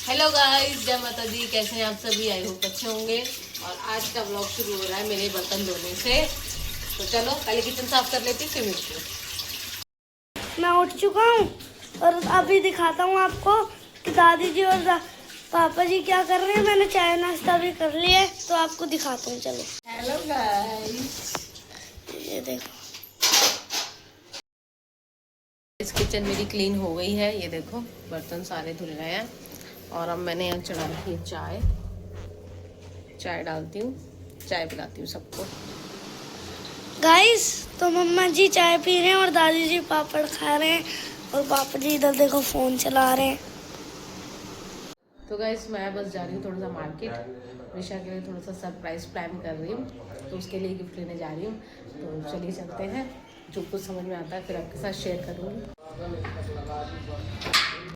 Hello guys, जय माता दी। कैसे हैं आप सभी? आई होप अच्छे होंगे। और आज का व्लॉग शुरू हो रहा है मेरे बर्तन धोने से। तो चलो पहले किचन साफ कर लेती फिर मिलती हूँ। मैं उठ चुका हूँ और अभी दिखाता हूँ आपको कि दादी जी और पापा जी क्या कर रहे हैं। मैंने चाय नाश्ता भी कर लिया है तो आपको दिखाता हूँ। चलो हेलो गाइस, ये देखो, इस किचन मेरी क्लीन हो गई है। ये देखो बर्तन सारे धुल गए हैं। और अब मैंने यहाँ चढ़ा रखी है चाय डालती हूँ, चाय पिलाती हूँ सबको। गाइस तो मम्मा जी चाय पी रहे हैं और दादी जी पापड़ खा रहे हैं और पापा जी इधर देखो फोन चला रहे हैं। तो गाइस मैं बस जा रही हूँ थोड़ा सा मार्केट। विशा के लिए थोड़ा सा सरप्राइज प्लान कर रही हूँ, तो उसके लिए गिफ्ट लेने जा रही हूँ। तो चलिए चलते हैं, जो कुछ समझ में आता है फिर आपके साथ शेयर करूँगी।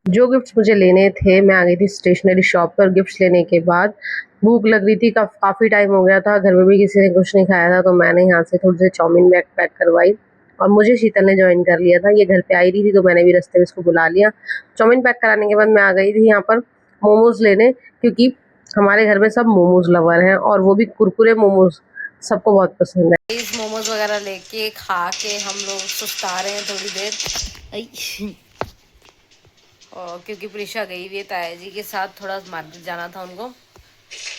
जो गिफ्ट्स मुझे लेने थे, मैं आ गई थी स्टेशनरी शॉप पर। गिफ्ट्स लेने के बाद भूख लग रही थी, काफ़ी टाइम हो गया था, घर में भी किसी ने कुछ नहीं खाया था, तो मैंने यहाँ से थोड़ी सी चाउमीन पैक करवाई। और मुझे शीतल ने ज्वाइन कर लिया था, ये घर पे आई रही थी तो मैंने भी रास्ते में इसको बुला लिया। चाउमीन पैक कराने के बाद मैं आ गई थी यहाँ पर मोमोज लेने, क्योंकि हमारे घर में सब मोमोज लवर हैं और वो भी कुरकुरे मोमोज सबको बहुत पसंद है। इस मोमोज वगैरह लेके खा के हम लोग सुस्ता रहे हैं थोड़ी देर। और क्योंकि प्रीशा गई हुई है ताया जी के साथ, थोड़ा मार्केट जाना था उनको।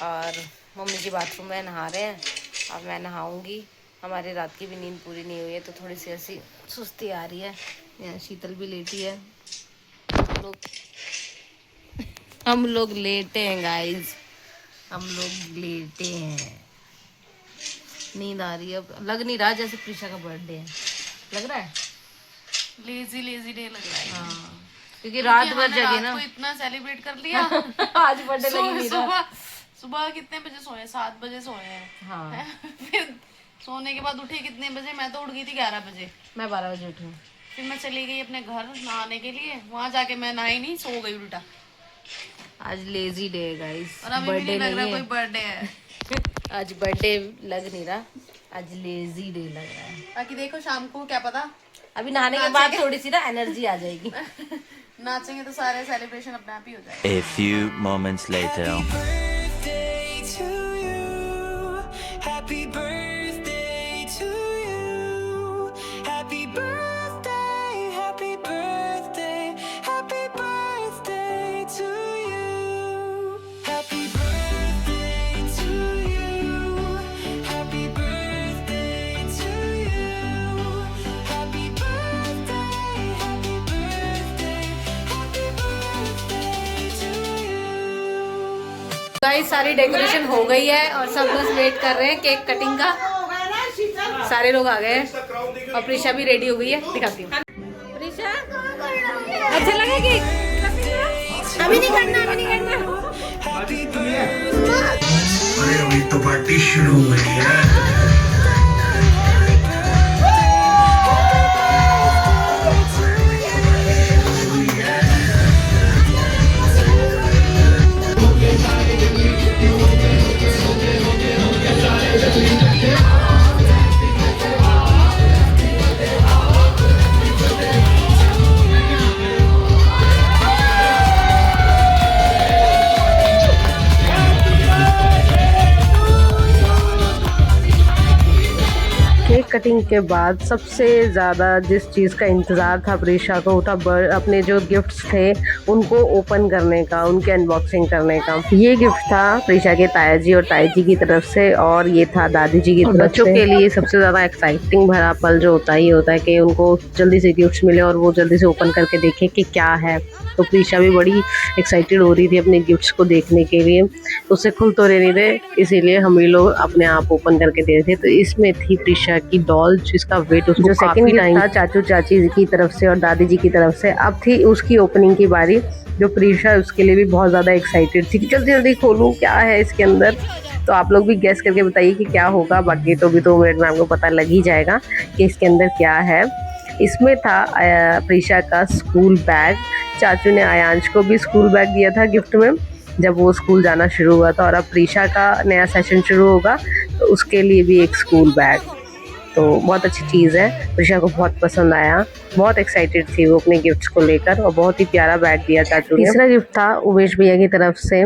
और मम्मी जी बाथरूम में नहा रहे हैं, अब मैं नहाऊंगी। हमारी रात की भी नींद पूरी नहीं हुई है तो थोड़ी सी ऐसी सुस्ती आ रही है। यहाँ शीतल भी लेटी है। हम लोग लेटे हैं गाइस, हम लोग लेटे हैं। नींद आ रही है। अब लग नहीं रहा जैसे प्रीशा का बर्थडे है, लग रहा है लेजी डे लग रहा है। हाँ, क्योंकि रात भर जगे ना, इतना सेलिब्रेट कर लिया। आज बर्थडे लगी नहीं रहा। सुबह कितने बजे सोए? 7 बजे सोए हैं। हाँ। फिर सोने के बाद उठे कितने बजे? मैं तो उठ गई थी 11 बजे। मैं 12 बजे उठी हूँ। फिर मैं चली गई अपने घर नहाने के लिए, वहां जाके मैं नहाई नहीं, सो गई उल्टा। आज लेजी डे है गाइस, और अभी भी नहीं लग रहा कोई बर्थडे है। आज बर्थडे लग नहीं रहा, आज लेजी डे लग रहा है। बाकी देखो शाम को क्या पता, अभी नहाने के बाद थोड़ी सी ना एनर्जी आ जाएगी। नाचेंगे तो सारे सेलिब्रेशन अपने आप ही हो जाएगा। A few moments later. Happy birthday to you. Happy birthday, happy birthday, happy birthday to you. Happy birthday to you. Happy birthday to you. Happy birthday, happy birthday, happy birthday to you. Guys सारी decoration हो गई है और सब बस wait कर रहे हैं केक कटिंग का। सारे लोग आ गए हैं और प्रीशा भी रेडी हो गई है, दिखाती हूँ। प्रीशा अच्छा लगा केक? अभी नहीं करना, अभी नहीं करना। अरे अभी तो पार्टी शुरू हो गई है। केक कटिंग के बाद सबसे ज़्यादा जिस चीज़ का इंतज़ार था प्रीशा को, था अपने जो गिफ्ट्स थे उनको ओपन करने का, उनके अनबॉक्सिंग करने का। ये गिफ्ट था प्रीशा के ताया जी और ताई जी की तरफ से, और ये था दादी जी की तरफ से। बच्चों के लिए सबसे ज़्यादा एक्साइटिंग भरा पल जो होता ही होता है कि उनको जल्दी से गिफ्ट्स मिले और वो जल्दी से ओपन करके देखें कि क्या है। तो प्रीशा भी बड़ी एक्साइटेड हो रही थी अपने गिफ्ट्स को देखने के लिए, उससे खुल तो रहे नहीं थे, इसीलिए हम ही लोग अपने आप ओपन करके दे रहे थे। तो इसमें थी प्रीशा की डॉल, जिसका वेट उसको सेकंड टाइम था चाचू चाची की तरफ से और दादी जी की तरफ से। अब थी उसकी ओपनिंग की बारी, जो प्रीशा उसके लिए भी बहुत ज़्यादा एक्साइटेड थी कि जल्दी जल्दी खोलूँ क्या है इसके अंदर। तो आप लोग भी गेस करके बताइए कि क्या होगा। बाकी तो भी 2 मिनट में आपको पता लग ही जाएगा कि इसके अंदर क्या है। इसमें था प्रीशा का स्कूल बैग। चाचू ने आयांश को भी स्कूल बैग दिया था गिफ्ट में जब वो स्कूल जाना शुरू हुआ था, और अब प्रीशा का नया सेशन शुरू होगा तो उसके लिए भी एक स्कूल बैग। तो बहुत अच्छी चीज़ है, प्रिशा को बहुत पसंद आया, बहुत एक्साइटेड थी वो अपने गिफ्ट्स को लेकर और बहुत ही प्यारा बैग दिया चाचू ने। तीसरा गिफ्ट था उमेश भैया की तरफ से,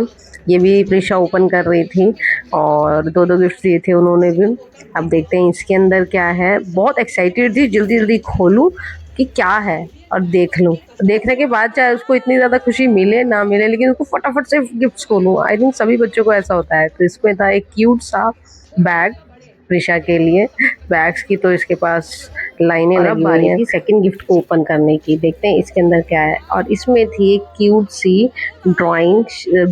ये भी प्रिशा ओपन कर रही थी और दो गिफ्ट दिए थे उन्होंने भी। अब देखते हैं इसके अंदर क्या है, बहुत एक्साइटेड थी, जल्दी जल्दी खोलूँ कि क्या है और देख लूँ। देखने के बाद चाहे उसको इतनी ज़्यादा खुशी मिले ना मिले, लेकिन उसको फटाफट से गिफ्ट्स खोलूँ। आई थिंक सभी बच्चों को ऐसा होता है। तो इसमें था एक क्यूट सा बैग प्रिशा के लिए, बैग्स की तो इसके पास लाइनें लगी हुई हैं सेकंड गिफ्ट को ओपन करने की। देखते हैं इसके अंदर क्या है, और इसमें थी एक क्यूट सी ड्राइंग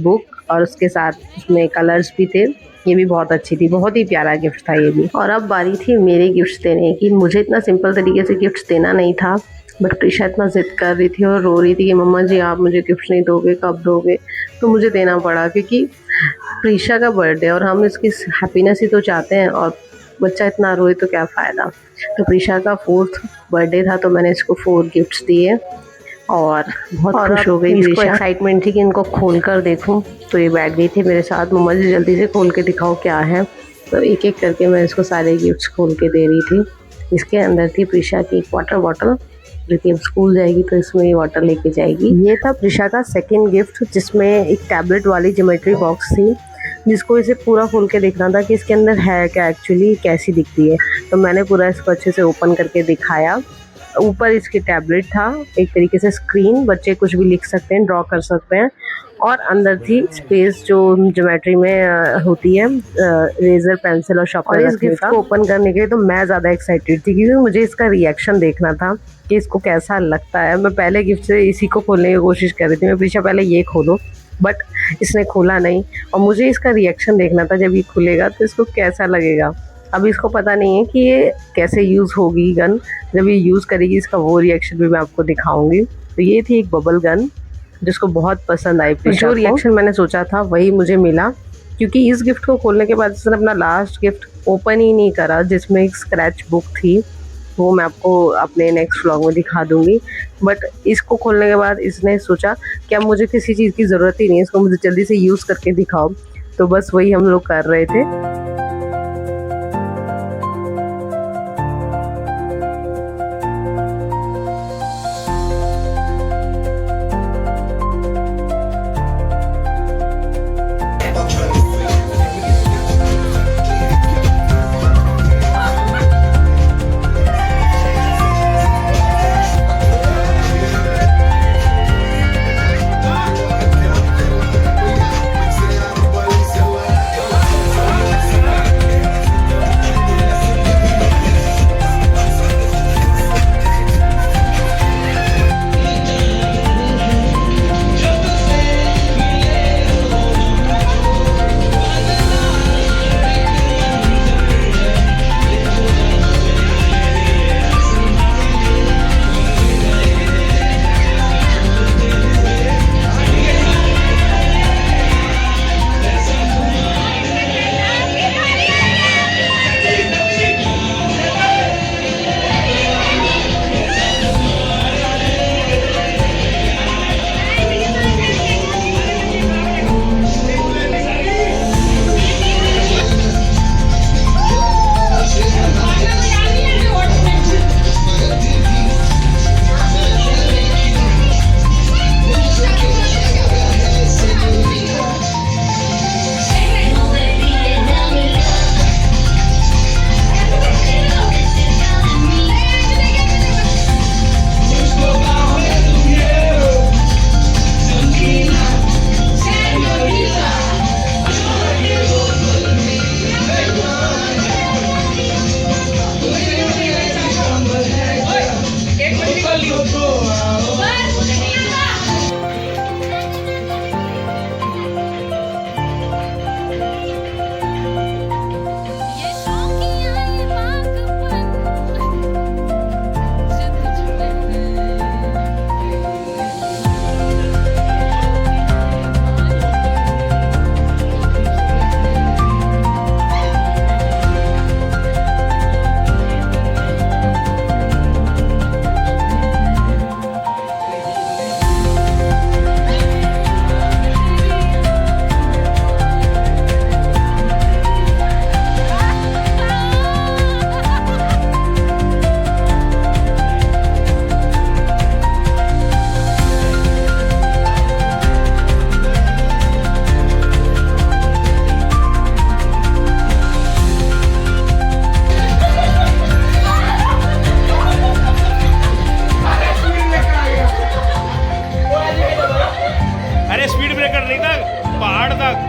बुक और उसके साथ उसमें कलर्स भी थे, ये भी बहुत अच्छी थी, बहुत ही प्यारा गिफ्ट था ये भी। और अब बारी थी मेरे गिफ्ट्स देने की। मुझे इतना सिंपल तरीके से गिफ्ट्स देना नहीं था, बट प्रिशा इतना ज़िद कर रही थी और रो रही थी कि मम्मा जी आप मुझे गिफ्ट नहीं दोगे, कब दोगे, तो मुझे देना पड़ा क्योंकि प्रिशा का बर्थडे और हम इसकी हैप्पीनेस ही तो चाहते हैं, और बच्चा इतना रोए तो क्या फ़ायदा। तो प्रिशा का 4th बर्थडे था, तो मैंने इसको 4 गिफ्ट्स दिए और बहुत खुश हो गई। इसको एक्साइटमेंट थी कि इनको खोल कर देखूं, तो ये बैठ गई थी मेरे साथ, मम्मा जी जल्दी से खोल के दिखाओ क्या है। तो एक एक करके मैं इसको सारे गिफ्ट्स खोल के दे रही थी। इसके अंदर थी प्रिशा की एक वाटर बॉटल, जो कि अब स्कूल जाएगी तो इसमें ये वाटर लेके जाएगी। ये था प्रिशा का सेकेंड गिफ्ट, जिसमें एक टैबलेट वाली ज्योमेट्री बॉक्स थी, जिसको इसे पूरा खोल के देखना था कि इसके अंदर है क्या, एक्चुअली कैसी दिखती है। तो मैंने पूरा इसको अच्छे से ओपन करके दिखाया। ऊपर इसकी टैबलेट था, एक तरीके से स्क्रीन, बच्चे कुछ भी लिख सकते हैं, ड्रॉ कर सकते हैं, और अंदर थी स्पेस जो ज्योमेट्री में होती है, रेजर, पेंसिल और शॉर्पनर। इस गिफ्ट को ओपन करने के लिए तो मैं ज़्यादा एक्साइटेड थी क्योंकि मुझे इसका रिएक्शन देखना था कि इसको कैसा लगता है। मैं पहले गिफ्ट से इसी को खोलने की कोशिश कर रही थी, मैं प्रिशा पहले ये खोलो, बट इसने खोला नहीं और मुझे इसका रिएक्शन देखना था जब ये खुलेगा तो इसको कैसा लगेगा। अब इसको पता नहीं है कि ये कैसे यूज़ होगी गन, जब ये यूज़ करेगी इसका वो रिएक्शन भी मैं आपको दिखाऊंगी। तो ये थी एक बबल गन जिसको बहुत पसंद आई। जो रिएक्शन मैंने सोचा था वही मुझे मिला, क्योंकि इस गिफ्ट को खोलने के बाद इसने अपना लास्ट गिफ्ट ओपन ही नहीं करा, जिसमें एक स्क्रैच बुक थी, वो मैं आपको अपने नेक्स्ट व्लॉग में दिखा दूंगी। बट इसको खोलने के बाद इसने सोचा कि अब मुझे किसी चीज़ की ज़रूरत ही नहीं है, इसको मुझे जल्दी से यूज़ करके दिखाओ। तो बस वही हम लोग कर रहे थे। दिल्ली तक, पहाड़ तक।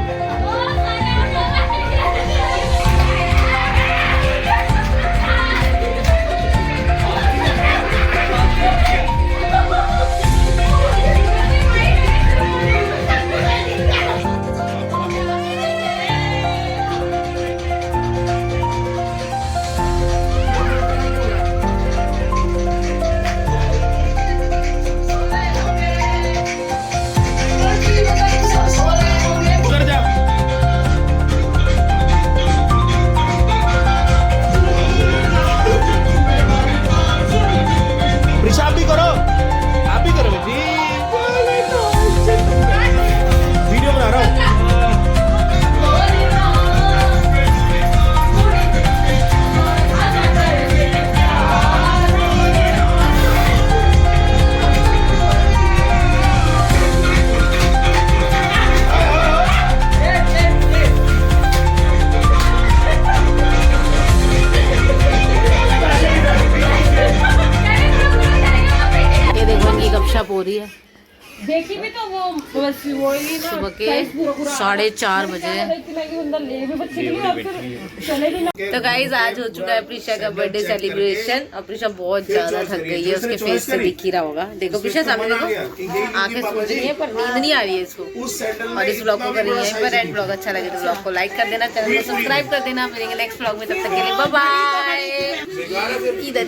उधर जा। प्रिशा आप भी करो, आप भी करो जी। वीडियो बना रहा हूँ। ये देखो इनकी गपशप हो रही है। देखी भी तो वो बस वो ही ना सुबह के 4:30 बजे। तो गाइज आज हो चुका है प्रिशा का बर्थडे सेलिब्रेशन और प्रिशा बहुत ज्यादा थक गई है, उसके फेस से दिख ही रहा होगा। देखो प्रिशा सामने देखो, आंखें सूज रही है पर नींद नहीं आ रही है इसको। और इस ब्लॉग को कर रही है पर एंड ब्लॉग अच्छा लगे तो ब्लॉग को लाइक कर देना, चैनल को सब्सक्राइब कर देना। मिलेंगे नेक्स्ट ब्लॉग में, तब तक के लिए बाय बाय। इधर